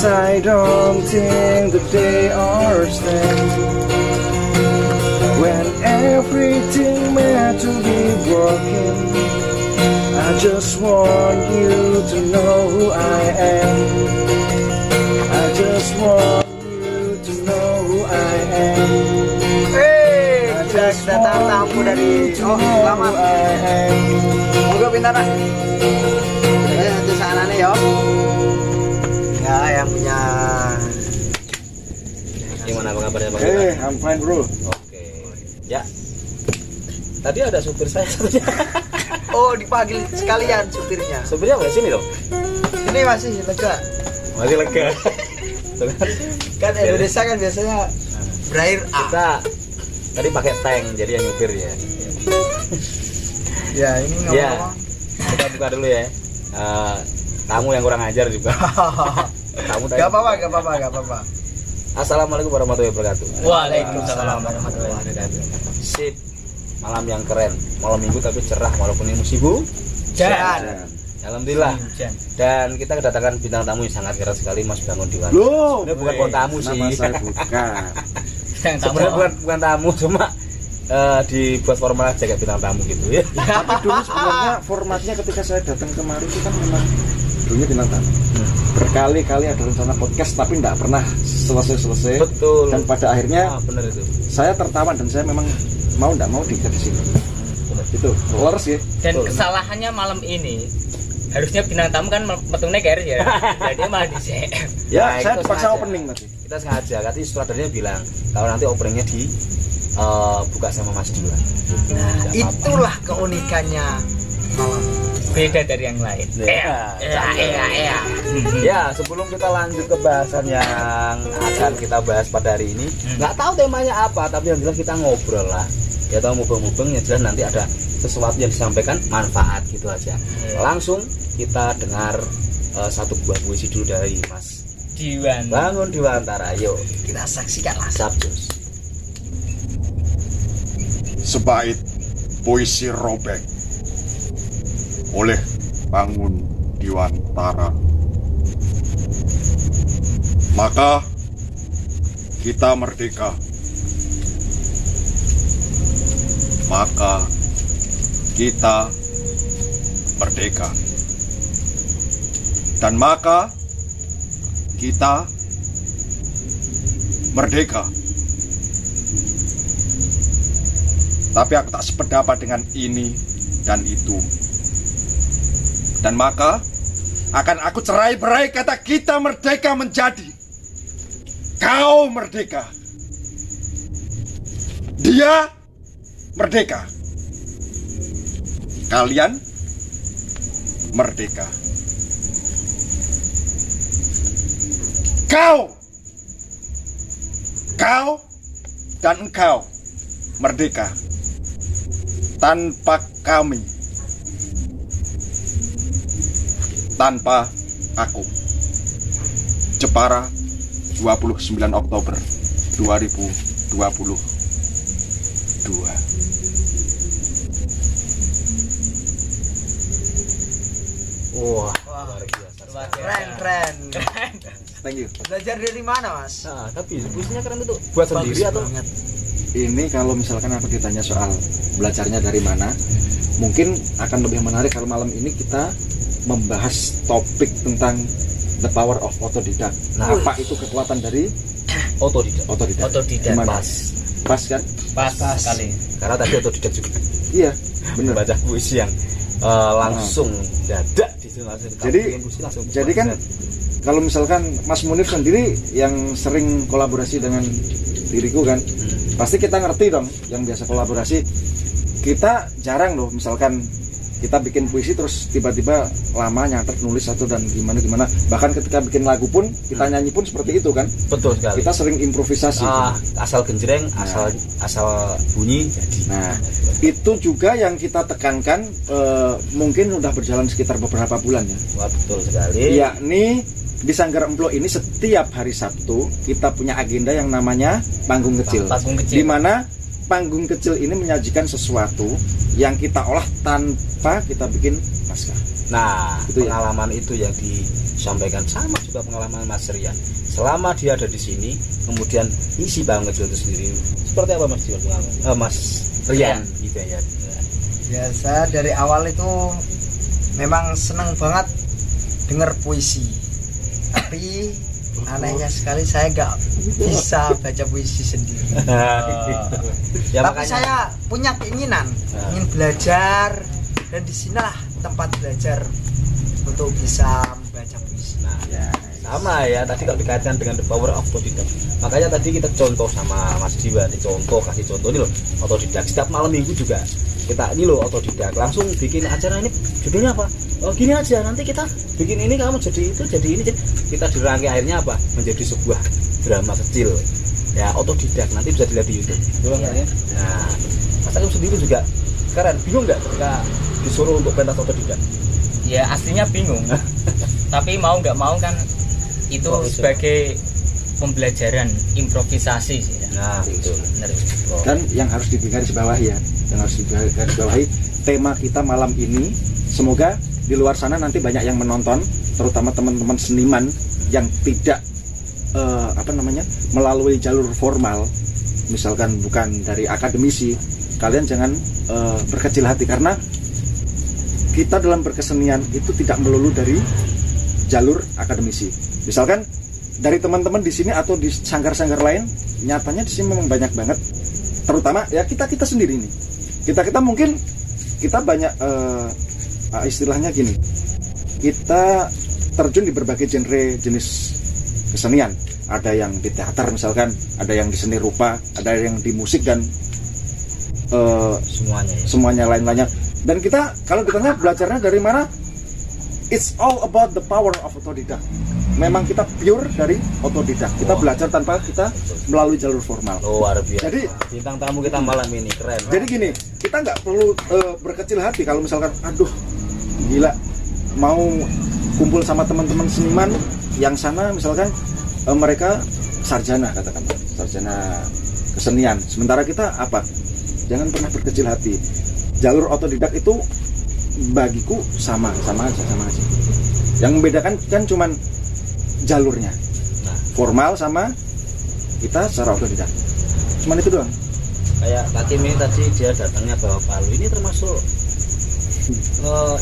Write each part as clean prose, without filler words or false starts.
'cause I don't think that they understand when everything meant to be broken. I just want you to know who I am. I just want you to know who I am. Kita kedatangan tamu dari Selamat. Moga pintar lah. Nanti sana nih yo. Ya yang punya. Gimana kabarnya Bang? I'm fine bro. Oke. Ya. Tadi ada supir saya satunya. Oh, dipanggil sekalian supirnya. Supirnya nggak sini dong? Ini masih lega. Masih lega. Kan Indonesia kan biasanya berair A. Kita tadi pakai tank jadi yang nyupir ya. Ya ini Ya. ngomong-ngomong. Kita buka dulu ya. Tamu yang kurang ajar juga. Tamu tadi. Gak apa-apa. Assalamualaikum warahmatullahi wabarakatuh. Waalaikumsalam warahmatullahi wabarakatuh. Sip. Malam yang keren. Malam minggu tapi cerah walaupun ini musim Hujan. Alhamdulillah. Dan kita kedatangan bintang tamu yang sangat keren sekali, Mas Bangun Diwan. Loh, Ini bukan tamu sih. nama saya bukan. Sebenarnya bukan tamu, cuma dibuat formal aja kayak bintang tamu gitu ya. Tapi dulu sebenarnya formatnya ketika saya datang kemari itu kan memang dulunya bintang tamu. Berkali-kali ada rencana podcast tapi tidak pernah selesai. Betul. Dan pada akhirnya benar itu. saya tertawan dan saya memang mau tidak mau di sini. Itu lores ya. Dan Betul. kesalahannya malam ini harusnya bintang tamu kan metungnya garis ya. Jadi dia malah di CM. Ya, saya itu dipaksa sengaja. opening tadi. Kita sengaja, nanti sutradaranya bilang kalau nanti openingnya di buka sama Mas Diwan. Nah, itulah keunikannya malam. Beda dari yang lain. Ya, sebelum kita lanjut ke bahasan yang akan kita bahas pada hari ini, nggak tahu temanya apa, tapi yang jelas kita ngobrol lah. Ya tahu mubeng-mubeng, yang jelas nanti ada sesuatu yang disampaikan manfaat gitu aja. Langsung kita dengar satu buah puisi dulu dari Mas Diwan. Bangun Diwantara. Yuk Kita saksikan langsung. Sabjus. Sebaik puisi robek oleh Bangun Diwantara. Maka kita merdeka. Maka kita merdeka. Dan maka kita merdeka. Tapi aku tak sependapat dengan ini dan itu. Dan maka akan aku cerai-berai kata kita merdeka menjadi kau merdeka. Dia merdeka. Kalian merdeka. Kau dan engkau merdeka. Tanpa kami, tanpa aku. Jepara, 29 Oktober 2022. Wah, luar biasa. Keren. Thank you. Belajar dari mana, Mas? Nah, tapi puisinya keren itu. Buat sendiri atau? banget. Ini kalau misalkan aku ditanya soal belajarnya dari mana, mungkin akan lebih menarik kalau malam ini kita membahas topik tentang the power of autodidact. Nah, apa itu kekuatan dari Otodidak. Otodidak. Gimana? Pas. Pas kan? Pas sekali. Karena tadi otodidak juga. Iya, benar. Baca puisi yang langsung dadak di situ langsung. Jadi kan kalau misalkan Mas Munif sendiri yang sering kolaborasi dengan diriku kan, pasti kita ngerti dong yang biasa kolaborasi. Kita jarang loh misalkan kita bikin puisi terus tiba-tiba lama nyatet nulis satu dan gimana. Bahkan ketika bikin lagu pun kita nyanyi pun seperti itu kan. Betul sekali. Kita sering improvisasi. Asal genjreng, asal bunyi jadi. Nah, itu juga yang kita tekankan mungkin udah berjalan sekitar beberapa bulan ya. Wah, betul sekali. Yakni di Sanggar Emplo ini setiap hari Sabtu kita punya agenda yang namanya panggung kecil. Panggung kecil. Di mana panggung kecil ini menyajikan sesuatu yang kita olah tanpa kita bikin naskah. Nah, Itu ya? pengalaman itu yang disampaikan sama juga pengalaman Mas Rian. Selama dia ada di sini, kemudian isi Bang Ngejol itu sendiri. Seperti apa Mas Rian? Mas Rian gitu ya. Ya, saya dari awal itu memang senang banget dengar puisi. Tapi anehnya sekali saya nggak bisa baca puisi sendiri. Ya, Tapi saya punya keinginan, ingin belajar, dan disinilah tempat belajar untuk bisa membaca puisi. Nah, ya, sama ya tadi kalau dikaitkan dengan the power of otodidak. Makanya tadi kita contoh sama Mas Jiwa, kasih contoh ini loh, otodidak. Setiap malam minggu juga kita ini loh otodidak, langsung bikin acara ini judulnya apa? Oh gini aja, nanti kita bikin ini, kamu jadi itu, jadi ini, jadi kita dirangkai akhirnya apa? Menjadi sebuah drama kecil. Ya otodidak, nanti bisa dilihat di YouTube. Ya. Nah, Mas Agung sendiri juga keren, bingung nggak ketika disuruh untuk pentas otodidak? Ya aslinya bingung. Tapi mau nggak mau kan itu sebagai pembelajaran improvisasi sih. Nah, betul. Benar. Dan yang harus digarisbawahi ya, yang harus digarisbawahi, tema kita malam ini, semoga di luar sana nanti banyak yang menonton, terutama teman-teman seniman yang tidak melalui jalur formal, misalkan bukan dari akademisi. Kalian jangan berkecil hati, karena kita dalam berkesenian itu tidak melulu dari jalur akademisi. Misalkan dari teman-teman di sini atau di sanggar-sanggar lain, nyatanya di sini memang banyak banget, terutama ya kita sendiri nih, kita mungkin kita banyak istilahnya gini, kita terjun di berbagai genre jenis kesenian. Ada yang di teater misalkan, ada yang di seni rupa, ada yang di musik, dan semuanya lain-lainnya. Dan kita kalau ditanya belajarnya dari mana, it's all about the power of otodidak. Memang kita pure dari otodidak. Kita belajar tanpa kita melalui jalur formal. Luar biasa. Jadi bintang tamu kita malam ini keren. Jadi gini, kita nggak perlu berkecil hati kalau misalkan, aduh, gila, mau kumpul sama teman-teman seniman yang sana misalkan mereka sarjana, katakan sarjana kesenian. Sementara kita apa? Jangan pernah berkecil hati. Jalur otodidak itu bagiku sama aja. Yang membedakan kan cuman jalurnya, formal sama kita secara otodidak. Cuman itu doang. Kayak Kak Kim ini tadi dia datangnya bawa palu, ini termasuk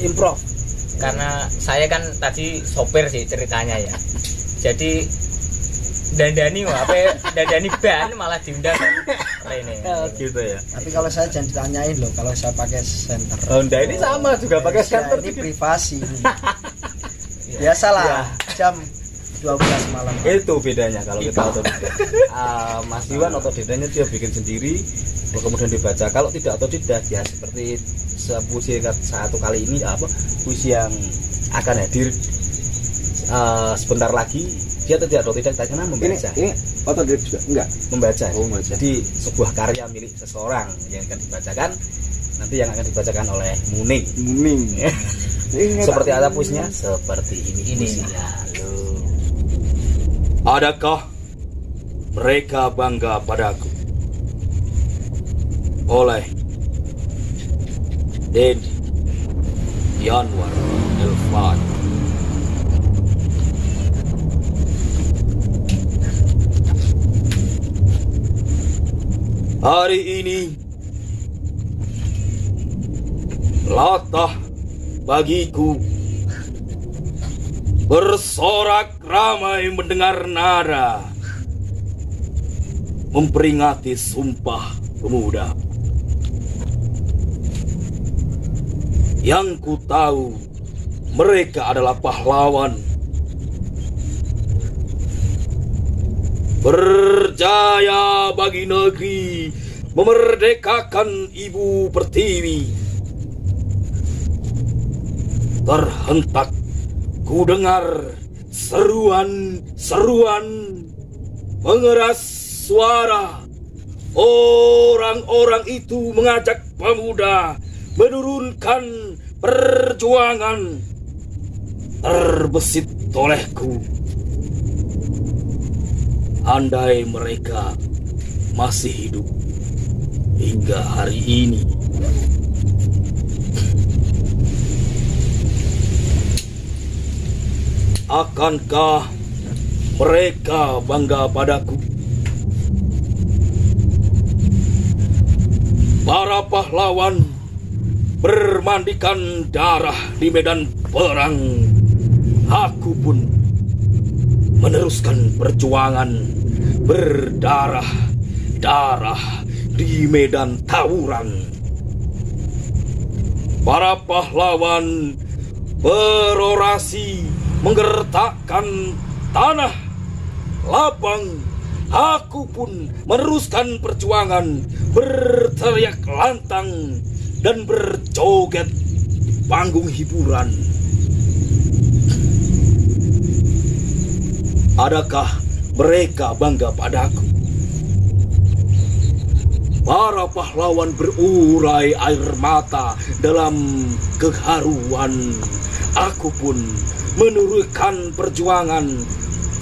improv. Karena saya kan tadi sopir sih ceritanya ya. Jadi dandani ban malah diundang ini. Gitu ya. Tapi kalau saya jangan ditanyain loh kalau saya pakai senter. Honda ini sama juga pakai senter. Ini privasi. Biasalah jam 12 malam. Itu bedanya kalau kita otodidak. Mas Iwan otodidaknya dia bikin sendiri, kemudian dibaca. Kalau tidak otodidak ya seperti puisi satu kali ini puisi yang akan hadir sebentar lagi, dia tidak otodidak karena membaca. Ini otodidak juga enggak? Membaca. Membaca. Jadi sebuah karya milik seseorang yang akan dibacakan, nanti yang akan dibacakan oleh Muning. Seperti apa puisinya? Seperti ini puisinya. Adakah mereka bangga padaku? Oleh Dedi Yanwar Elfan. Hari ini latah bagiku bersorak ramai mendengar nada memperingati Sumpah Pemuda. Yang ku tahu mereka adalah pahlawan, berjaya bagi negeri, memerdekakan Ibu Pertiwi. Terhentak ku dengar seruan mengeras suara. Orang-orang itu mengajak pemuda menurunkan perjuangan. Terbesit olehku, andai mereka masih hidup hingga hari ini. akankah mereka bangga padaku? Para pahlawan bermandikan darah di medan perang. Aku pun meneruskan perjuangan berdarah-darah di medan tawuran. Para pahlawan berorasi menggertakkan tanah lapang. Aku pun meneruskan perjuangan berteriak lantang dan berjoget di panggung hiburan. Adakah mereka bangga padaku? Para pahlawan berurai air mata dalam keharuan. Aku pun meneruskan perjuangan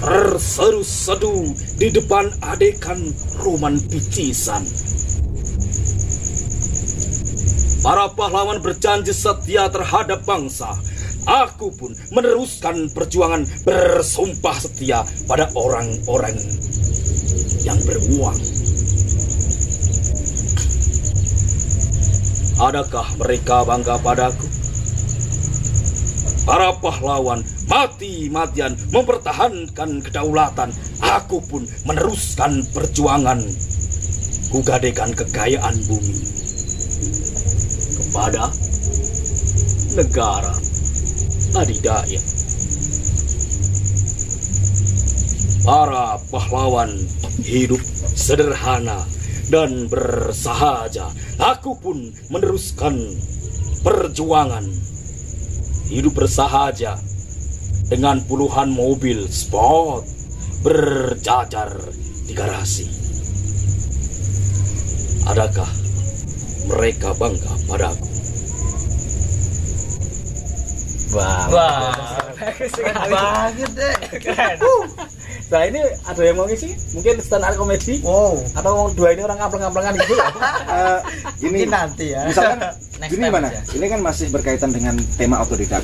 terseru-seru di depan adegan roman picisan. Para pahlawan berjanji setia terhadap bangsa. Aku pun meneruskan perjuangan bersumpah setia pada orang-orang yang beruang. Adakah mereka bangga padaku? Para pahlawan mati-matian mempertahankan kedaulatan. Aku pun meneruskan perjuangan. Kugadekan kekayaan bumi kepada negara adidaya. Para pahlawan hidup sederhana dan bersahaja. Aku pun meneruskan perjuangan hidup bersahaja dengan puluhan mobil sport berjajar di garasi. Adakah mereka bangga padaku? Wah, Bagus sekali. Banget deh. Keren. Nah ini ada yang mau ngisi? Mungkin stand up komedi? Wow. Atau mau dua ini orang kamplang-kamplangan gitu ya? Ini Mungkin nanti ya. misalkan Next gini time mana? aja. Ini kan masih berkaitan dengan tema otodidak.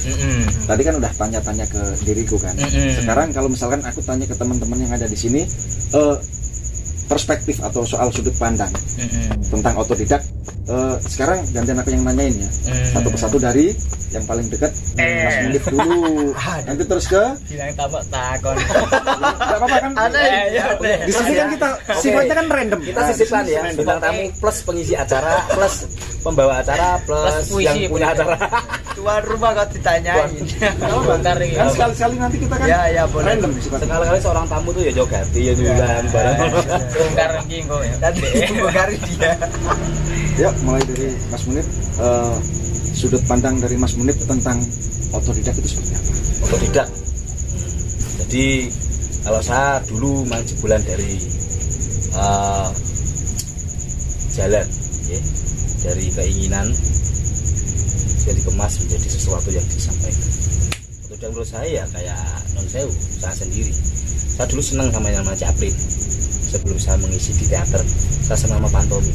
Tadi kan udah tanya-tanya ke diriku kan. Sekarang kalau misalkan aku tanya ke teman-teman yang ada di sini, perspektif atau soal sudut pandang tentang otodidak. Sekarang gantian aku yang nanyain ya. Satu persatu dari yang paling dekat Mas Munif dulu. Nanti terus ke Bilang tapak takon. nggak apa-apa kan? Ada ya. Di sini kan kita sifatnya kan random. Kita sisipkan ya, bintang tamu plus pengisi acara plus pembawa acara plus puisi, yang punya puisi. acara. Tuan rumah kau ditanyain. Bentar ini. Kan sekali-sekali nanti kita kan Ya, boleh. random sifatnya. Sekali-kali seorang tamu tuh ya jogati ya dulan barang. Bongkar iki kok ya. Dan dibongkari dia. Yuk mulai dari Mas Munif. Sudut pandang dari Mas Munif tentang otodidak itu seperti apa? Otodidak. Jadi kalau saya dulu main jebolan dari jalan, ya, dari keinginan yang dikemas menjadi sesuatu yang disampaikan. Otodidak menurut saya ya kayak non sewu, saya sendiri. Saya dulu senang sama yang namanya Chaplin. Sebelum saya mengisi di teater, saya senang sama pantomim.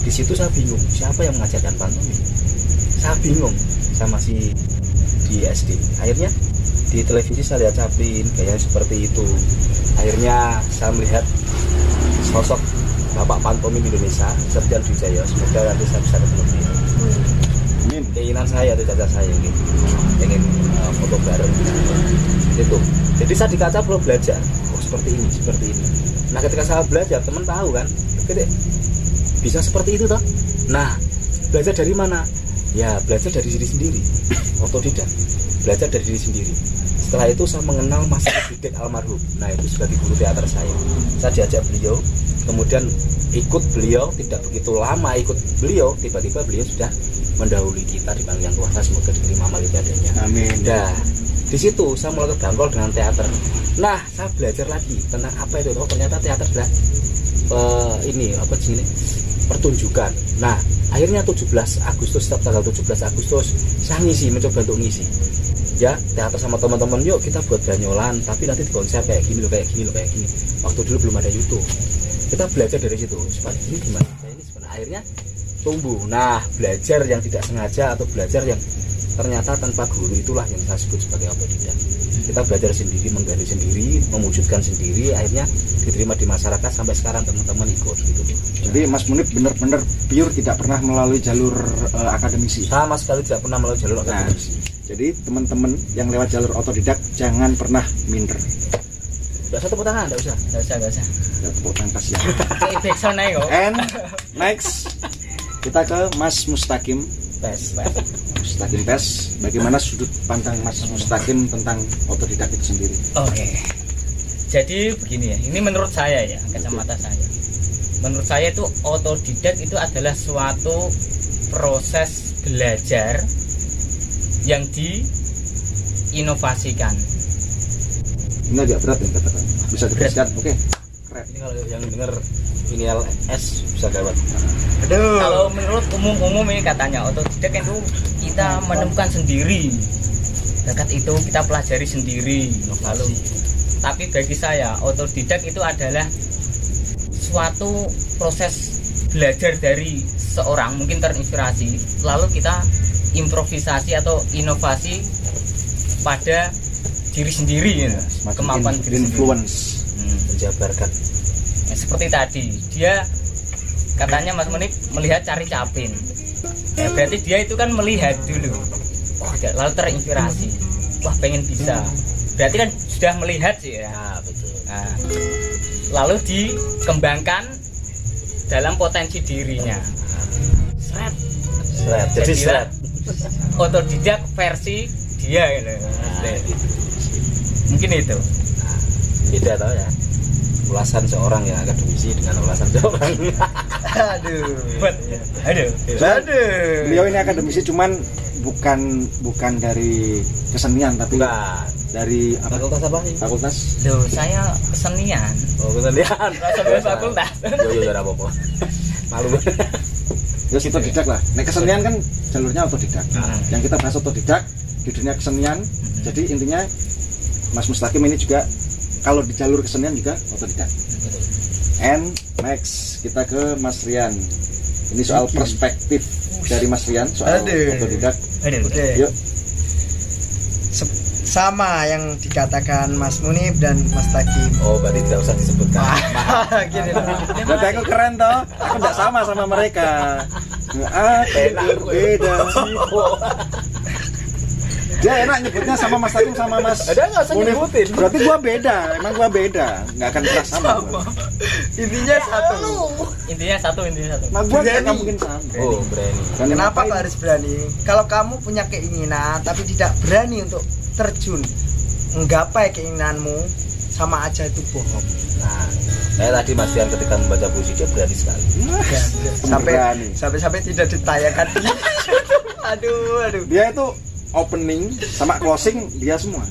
Di situ saya bingung, siapa yang mengajarkan pantomim? Saya bingung, saya masih di SD. Akhirnya di televisi saya lihat Chaplin kayak seperti itu. Akhirnya saya melihat sosok bapak pantomim Indonesia Septian Wijaya. Semoga nanti saya bisa ketemu dia. Keinginan saya, cita-cita saya ini ingin foto bareng itu. Jadi saya di kaca perlu belajar. Oh seperti ini, seperti ini. Nah ketika saya belajar, teman tahu kan, gede bisa seperti itu toh. Nah belajar dari mana? Ya belajar dari diri sendiri, otodidak, belajar dari diri sendiri. Setelah itu saya mengenal Mas Didik almarhum. Nah itu sebagai guru teater saya diajak beliau, kemudian ikut beliau, tidak begitu lama ikut beliau, tiba-tiba beliau sudah mendahului kita di panggung yang Tuhan. Semoga diterima amal ibadahnya. Amin. Nah di situ saya mulai terbanggol dengan teater. Nah saya belajar lagi tentang apa itu. Oh ternyata teater adalah ini apa sih ini pertunjukan. Nah akhirnya 17 Agustus, setiap tanggal 17 Agustus saya mencoba untuk ngisi ya teater sama teman-teman. Yuk kita buat banyolan, tapi nanti di konsep kayak gini loh, kayak gini loh, kayak gini. Waktu dulu belum ada YouTube, kita belajar dari situ supaya ini gimana saya ini sebenarnya. Akhirnya tumbuh. Nah belajar yang tidak sengaja atau belajar yang ternyata tanpa guru, itulah yang saya sebut sebagai otodidak. kita belajar sendiri, menggali sendiri, mewujudkan sendiri, akhirnya diterima di masyarakat sampai sekarang teman-teman ikut gitu. Jadi Mas Munif benar-benar pure tidak pernah melalui jalur akademisi. Sama sekali tidak pernah melalui jalur akademisi. Jadi teman-teman yang lewat jalur otodidak jangan pernah minder. Enggak usah tepuk tangan, enggak usah. Enggak usah. Ya, tepuk tangan kasihan. Kayak backsound aja kok. And next kita ke Mas Mustaqim. Mustaqim Pes. Bagaimana sudut pandang Mas Mustaqim tentang otodidak itu sendiri? Oke. Jadi begini ya, ini menurut saya ya, kacamata saya. Menurut saya itu otodidak itu adalah suatu proses belajar yang diinovasikan. Ini agak berat yang katakan. Bisa diteruskan? Oke. Keren. Ini kalau yang dengar inial S bisa gawat. Aduh. Kalau menurut umum ini katanya otodidak itu kita menemukan sendiri. Bakat itu kita pelajari sendiri. Lalu tapi bagi saya otodidak itu adalah suatu proses belajar dari seorang, mungkin terinspirasi, lalu kita improvisasi atau inovasi pada diri sendiri gitu. Kemampuan diri sendiri. Influence. Menjabarkan. Ya, seperti tadi dia katanya Mas Munif melihat cari capin ya, berarti dia itu kan melihat dulu, wah lalu terinspirasi, wah pengen bisa, berarti kan sudah melihat sih ya. Betul. Nah, lalu dikembangkan dalam potensi dirinya. Seret. Jadi Jadilah seret. otodidak versi dia gitu. Gitu. Mungkin itu. Beda tau ya. Ulasan seorang yang akademisi dengan ulasan seorang. Aduh. Aduh. Beliau ini akademisi cuman bukan dari kesenian tapi Bukan. dari apa? Fakultas apa sih? Fakultas. Loh, saya kesenian. Oh, kita lihat. Sampai fakultas. Yo apa-apa. Malu. Ya otodidak lah. Nek kesenian kan jalurnya otodidak. Yang kita bahas otodidak di dunia kesenian. Jadi intinya Mas Mustaqim ini juga kalau di jalur kesenian juga otodidak. And next kita ke Mas Rian. Ini soal perspektif dari Mas Rian soal otodidak. Oke. Yuk. Sama yang dikatakan Mas Munif dan Mas Takim. Oh, berarti tidak usah disebutkan. Gini loh. Berarti aku keren toh. Aku tidak sama mereka. Aku beda. Dia enak nyebutnya sama Mas Takim sama Mas Ada nggak usah Munif. nyebutin. Berarti gua beda. Emang gua beda. Nggak akan pernah sama. Intinya satu. Intinya satu. Nah gua nggak mungkin sama. Oh, berani. Dan Kenapa ngapain? kau harus berani? Kalau kamu punya keinginan tapi tidak berani untuk terjun menggapai keinginanmu, sama aja itu bohong. Nah, saya tadi Mas Dian ketika membaca puisi dia berani sekali. Berani. Sampai tidak ditayangkan. Aduh. Dia itu opening sama closing dia semua.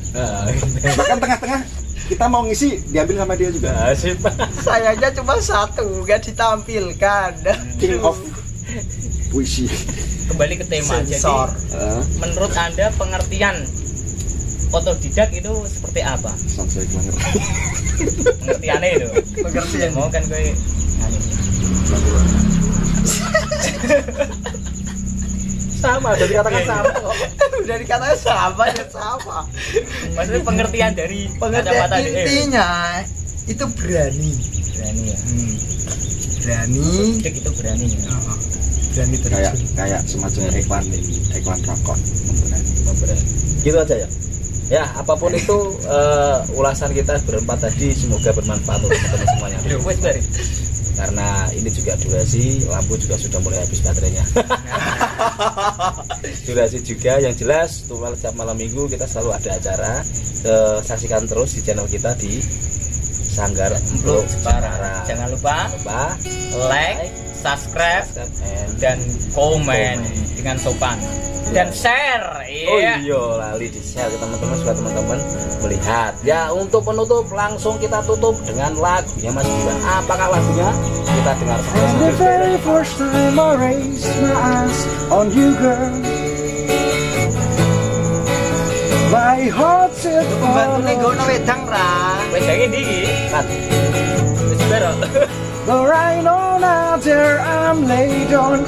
Bahkan tengah-tengah kita mau ngisi diambil sama dia juga. Asik. Sayangnya cuma satu, gak ditampilkan. King of puisi. Kembali ke tema. Sensor. Jadi menurut Anda pengertian otodidak itu seperti apa? Sampai banget. Pengertiannya itu. Pengertian. Mau kan gue Sama, jadi katakan sama kok. Udah dikatakan sama ya sama. maksudnya pengertian dari Pengertian kacamata intinya itu berani. berani ya. Berani. Otodidak itu berani ya. Berani Kayak terjun. semacam iklan rokok. Memberani. Gitu aja ya. Ya, apapun itu ulasan kita berempat tadi semoga bermanfaat untuk teman-teman semuanya. Aduh, wes bari. Karena ini juga durasi, lampu juga sudah mulai habis baterainya. Durasi juga yang jelas setiap malam minggu kita selalu ada acara. Saksikan terus di channel kita di Sanggar Empuk Jepara. Jangan lupa like, subscribe, and dan komen dengan sopan dan share. oh Iya. iya, lali di share ke teman-teman supaya teman-teman melihat. Ya, untuk penutup langsung kita tutup dengan lagunya Mas Diwan. Apakah lagunya? Kita dengar And the very first time I raised my eyes on you, girl, my heart said Pembantu nih gue wedang ra. Wes jangan diki. Kan. Wes baro. but right on out there I'm laid on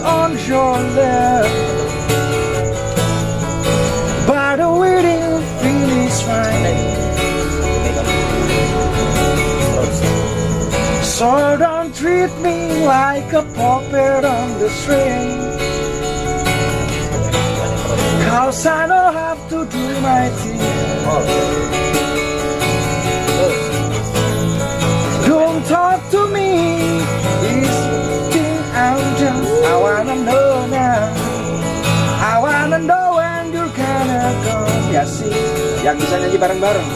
your lap. By the way, the feeling's fine. So don't treat me like a puppet on the string, 'cause I don't have to do my thing. Don't talk to me, it's thing I'm just, I wanna know now, I wanna know when you're gonna come. Ya sih, yang bisa nyanyi bareng-bareng.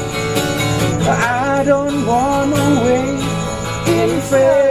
I don't wanna wait in faith.